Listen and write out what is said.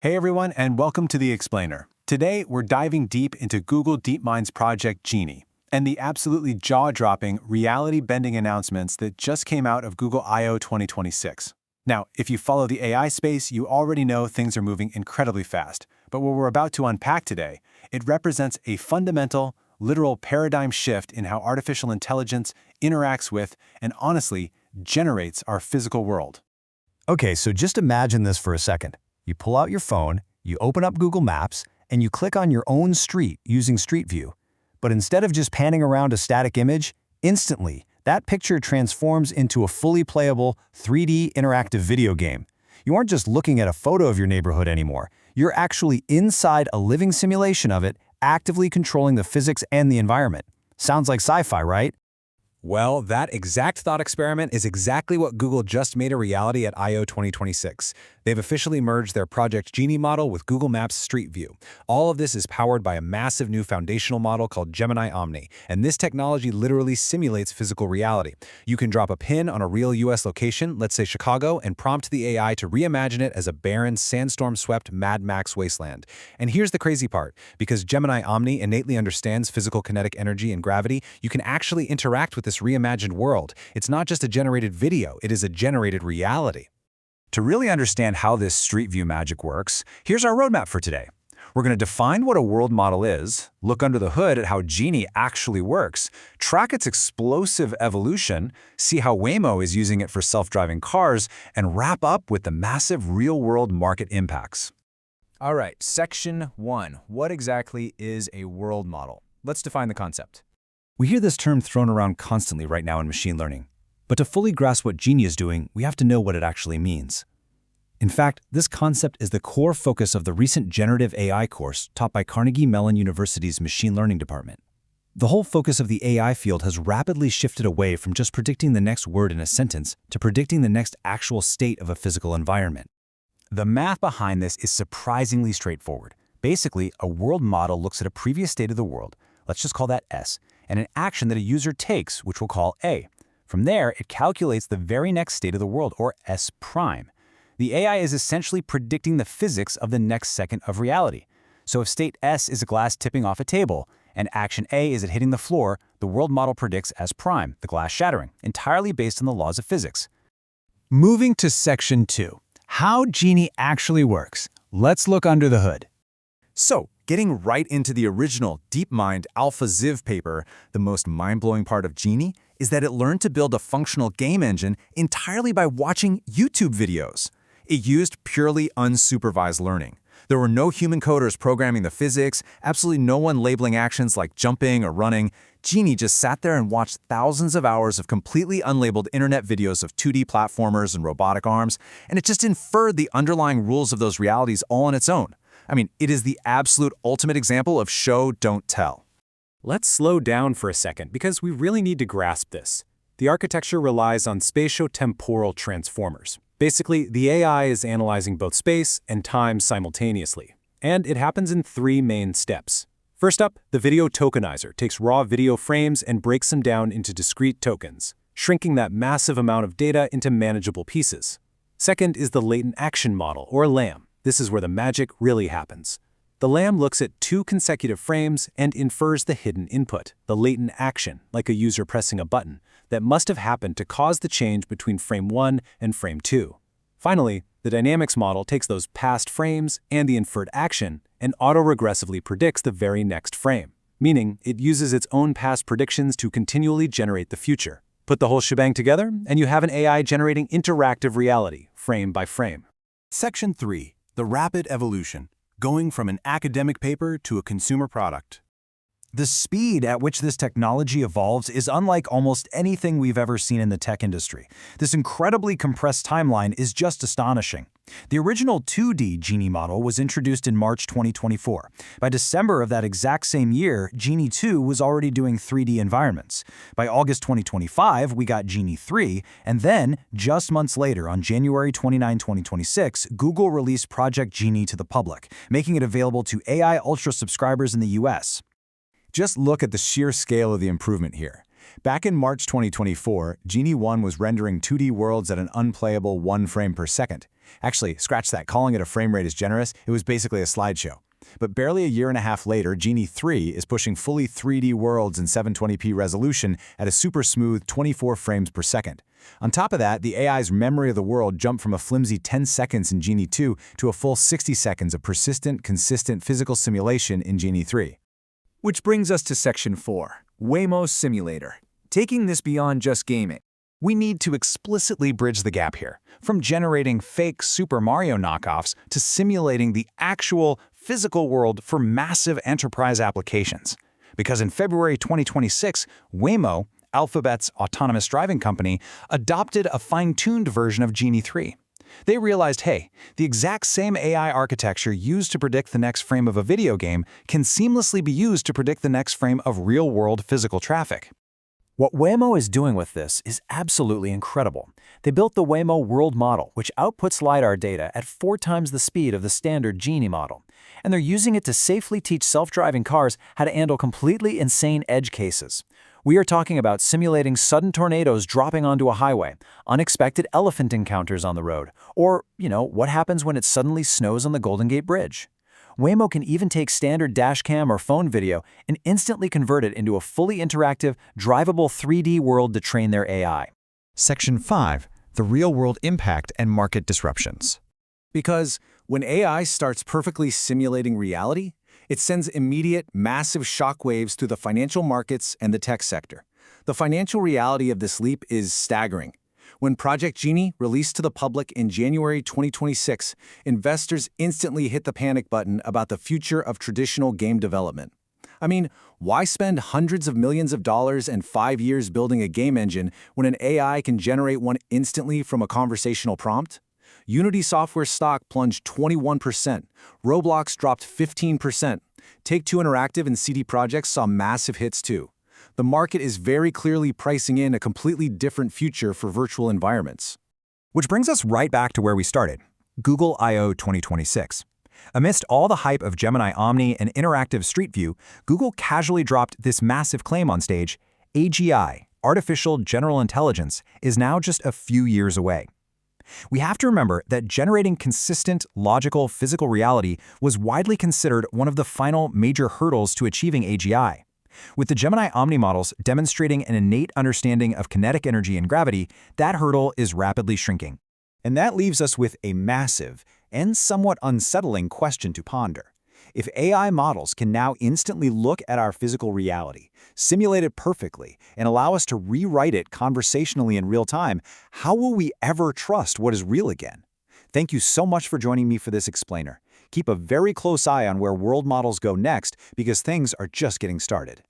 Hey everyone, and welcome to The Explainer. Today, we're diving deep into Google DeepMind's project Genie and the absolutely jaw-dropping, reality-bending announcements that just came out of Google I/O 2026. Now, if you follow the AI space, you already know things are moving incredibly fast. But what we're about to unpack today, it represents a fundamental, literal paradigm shift in how artificial intelligence interacts with, and honestly, generates our physical world. Okay, so just imagine this for a second. You pull out your phone, you open up Google Maps, and you click on your own street using Street View. But instead of just panning around a static image, instantly, that picture transforms into a fully playable 3D interactive video game. You aren't just looking at a photo of your neighborhood anymore. You're actually inside a living simulation of it, actively controlling the physics and the environment. Sounds like sci-fi, right? Well, that exact thought experiment is exactly what Google just made a reality at I/O 2026. They've officially merged their Project Genie model with Google Maps Street View. All of this is powered by a massive new foundational model called Gemini Omni, and this technology literally simulates physical reality. You can drop a pin on a real US location, let's say Chicago, and prompt the AI to reimagine it as a barren, sandstorm-swept Mad Max wasteland. And here's the crazy part. Because Gemini Omni innately understands physical kinetic energy and gravity, you can actually interact with this reimagined world. It's not just a generated video, it is a generated reality. To really understand how this Street View magic works, here's our roadmap for today. We're going to define what a world model is, look under the hood at how Genie actually works, track its explosive evolution, see how Waymo is using it for self-driving cars, and wrap up with the massive real-world market impacts. All right, Section 1. What exactly is a world model? Let's define the concept. We hear this term thrown around constantly right now in machine learning. But to fully grasp what Genie is doing, we have to know what it actually means. In fact, this concept is the core focus of the recent generative AI course taught by Carnegie Mellon University's machine learning department. The whole focus of the AI field has rapidly shifted away from just predicting the next word in a sentence to predicting the next actual state of a physical environment. The math behind this is surprisingly straightforward. Basically, a world model looks at a previous state of the world, let's just call that S, and an action that a user takes, which we'll call A. From there, it calculates the very next state of the world, or S prime. The AI is essentially predicting the physics of the next second of reality. So if state S is a glass tipping off a table, and action A is it hitting the floor, the world model predicts S prime, the glass shattering, entirely based on the laws of physics. Moving to Section 2. How Genie actually works. Let's look under the hood. So, getting right into the original DeepMind AlphaZiv paper, the most mind-blowing part of Genie is that it learned to build a functional game engine entirely by watching YouTube videos. It used purely unsupervised learning. There were no human coders programming the physics, absolutely no one labeling actions like jumping or running. Genie just sat there and watched thousands of hours of completely unlabeled internet videos of 2D platformers and robotic arms, and it just inferred the underlying rules of those realities all on its own. I mean, it is the absolute ultimate example of show, don't tell. Let's slow down for a second because we really need to grasp this. The architecture relies on spatio-temporal transformers. Basically, the AI is analyzing both space and time simultaneously, and it happens in three main steps. First up, the video tokenizer takes raw video frames and breaks them down into discrete tokens, shrinking that massive amount of data into manageable pieces. Second is the latent action model, or LAM. This is where the magic really happens. The LAM looks at two consecutive frames and infers the hidden input, the latent action, like a user pressing a button, that must have happened to cause the change between frame 1 and frame 2. Finally, the dynamics model takes those past frames and the inferred action and auto-regressively predicts the very next frame, meaning it uses its own past predictions to continually generate the future. Put the whole shebang together, and you have an AI generating interactive reality, frame by frame. Section 3. The rapid evolution. Going from an academic paper to a consumer product. The speed at which this technology evolves is unlike almost anything we've ever seen in the tech industry. This incredibly compressed timeline is just astonishing. The original 2D Genie model was introduced in March 2024. By December of that exact same year, Genie 2 was already doing 3D environments. By August 2025, we got Genie 3, and then, just months later, on January 29, 2026, Google released Project Genie to the public, making it available to AI Ultra subscribers in the US. Just look at the sheer scale of the improvement here. Back in March 2024, Genie 1 was rendering 2D worlds at an unplayable 1 frame per second. Actually, scratch that, calling it a frame rate is generous. It was basically a slideshow. But barely a year and a half later, Genie 3 is pushing fully 3D worlds in 720p resolution at a super smooth 24 frames per second. On top of that, the AI's memory of the world jumped from a flimsy 10 seconds in Genie 2 to a full 60 seconds of persistent, consistent physical simulation in Genie 3. Which brings us to Section 4, Waymo Simulator. Taking this beyond just gaming, We need to explicitly bridge the gap here, from generating fake Super Mario knockoffs to simulating the actual physical world for massive enterprise applications. Because in February 2026, Waymo, Alphabet's autonomous driving company, adopted a fine-tuned version of Genie 3. They realized, hey, the exact same AI architecture used to predict the next frame of a video game can seamlessly be used to predict the next frame of real-world physical traffic. What Waymo is doing with this is absolutely incredible. They built the Waymo World Model, which outputs LiDAR data at 4 times the speed of the standard Genie model. And they're using it to safely teach self-driving cars how to handle completely insane edge cases. We are talking about simulating sudden tornadoes dropping onto a highway, unexpected elephant encounters on the road, or, what happens when it suddenly snows on the Golden Gate Bridge. Waymo can even take standard dashcam or phone video and instantly convert it into a fully interactive, drivable 3D world to train their AI. Section 5. The real-world impact and market disruptions. Because when AI starts perfectly simulating reality, it sends immediate, massive shockwaves through the financial markets and the tech sector. The financial reality of this leap is staggering. When Project Genie released to the public in January 2026, investors instantly hit the panic button about the future of traditional game development. I mean, why spend hundreds of millions of dollars and 5 years building a game engine when an AI can generate one instantly from a conversational prompt? Unity software stock plunged 21%, Roblox dropped 15%, Take-Two Interactive and CD Projekt saw massive hits too. The market is very clearly pricing in a completely different future for virtual environments. Which brings us right back to where we started, Google I/O 2026. Amidst all the hype of Gemini Omni and interactive Street View, Google casually dropped this massive claim on stage: AGI, artificial general intelligence, is now just a few years away. We have to remember that generating consistent, logical, physical reality was widely considered one of the final major hurdles to achieving AGI. With the Gemini Omni models demonstrating an innate understanding of kinetic energy and gravity, that hurdle is rapidly shrinking. And that leaves us with a massive and somewhat unsettling question to ponder. If AI models can now instantly look at our physical reality, simulate it perfectly, and allow us to rewrite it conversationally in real time, how will we ever trust what is real again? Thank you so much for joining me for this explainer. Keep a very close eye on where world models go next, because things are just getting started.